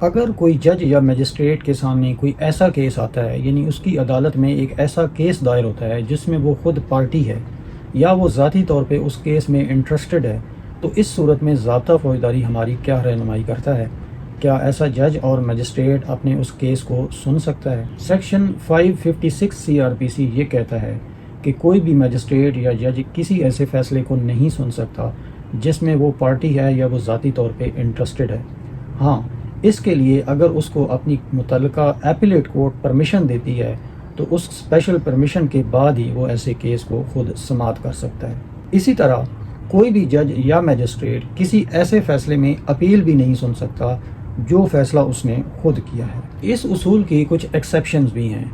اگر کوئی جج یا مجسٹریٹ کے سامنے کوئی ایسا کیس آتا ہے، یعنی اس کی عدالت میں ایک ایسا کیس دائر ہوتا ہے جس میں وہ خود پارٹی ہے یا وہ ذاتی طور پہ اس کیس میں انٹرسٹڈ ہے، تو اس صورت میں ضابطہ فوجداری ہماری کیا رہنمائی کرتا ہے؟ کیا ایسا جج اور مجسٹریٹ اپنے اس کیس کو سن سکتا ہے؟ سیکشن 556 CRPC یہ کہتا ہے کہ کوئی بھی مجسٹریٹ یا جج کسی ایسے فیصلے کو نہیں سن سکتا جس میں وہ پارٹی ہے یا وہ ذاتی طور پہ انٹرسٹڈ ہے۔ ہاں، اس کے لیے اگر اس کو اپنی متعلقہ ایپیلیٹ کورٹ پرمیشن دیتی ہے تو اس اسپیشل پرمیشن کے بعد ہی وہ ایسے کیس کو خود سماعت کر سکتا ہے۔ اسی طرح کوئی بھی جج یا میجسٹریٹ کسی ایسے فیصلے میں اپیل بھی نہیں سن سکتا جو فیصلہ اس نے خود کیا ہے۔ اس اصول کی کچھ ایکسیپشنز بھی ہیں۔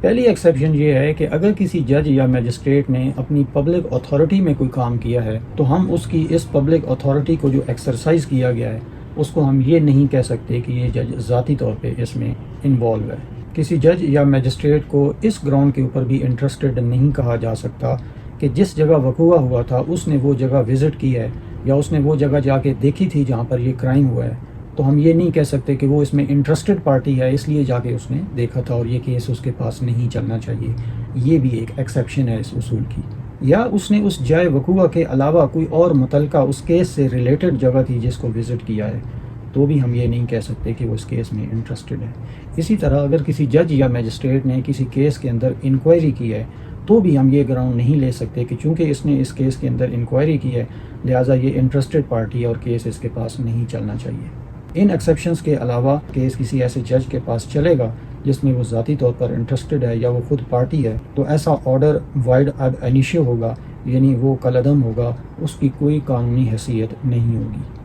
پہلی ایکسیپشن یہ ہے کہ اگر کسی جج یا میجسٹریٹ نے اپنی پبلک اتھارٹی میں کوئی کام کیا ہے تو ہم اس کی اس پبلک اتھارٹی کو جو ایکسرسائز کیا گیا ہے اس کو ہم یہ نہیں کہہ سکتے کہ یہ جج ذاتی طور پہ اس میں انوالو ہے۔ کسی جج یا میجسٹریٹ کو اس گراؤنڈ کے اوپر بھی انٹرسٹڈ نہیں کہا جا سکتا کہ جس جگہ وقوع ہوا تھا اس نے وہ جگہ وزٹ کی ہے یا اس نے وہ جگہ جا کے دیکھی تھی جہاں پر یہ کرائم ہوا ہے، تو ہم یہ نہیں کہہ سکتے کہ وہ اس میں انٹرسٹڈ پارٹی ہے اس لیے جا کے اس نے دیکھا تھا اور یہ کیس اس کے پاس نہیں چلنا چاہیے۔ یہ بھی ایک ایکسیپشن ہے اس اصول کی۔ یا اس نے اس جائے وقوع کے علاوہ کوئی اور متعلقہ اس کیس سے ریلیٹڈ جگہ تھی جس کو وزٹ کیا ہے، تو بھی ہم یہ نہیں کہہ سکتے کہ وہ اس کیس میں انٹرسٹڈ ہے۔ اسی طرح اگر کسی جج یا میجسٹریٹ نے کسی کیس کے اندر انکوائری کی ہے تو بھی ہم یہ گراؤنڈ نہیں لے سکتے کہ چونکہ اس نے اس کیس کے اندر انکوائری کی ہے لہٰذا یہ انٹرسٹڈ پارٹی ہے اور کیس اس کے پاس نہیں چلنا چاہیے۔ ان ایکسیپشنز کے علاوہ کیس کسی ایسے جج کے پاس چلے گا جس میں وہ ذاتی طور پر انٹرسٹڈ ہے یا وہ خود پارٹی ہے تو ایسا آرڈر وائڈ اب انیشیو ہوگا، یعنی وہ کالعدم ہوگا، اس کی کوئی قانونی حیثیت نہیں ہوگی۔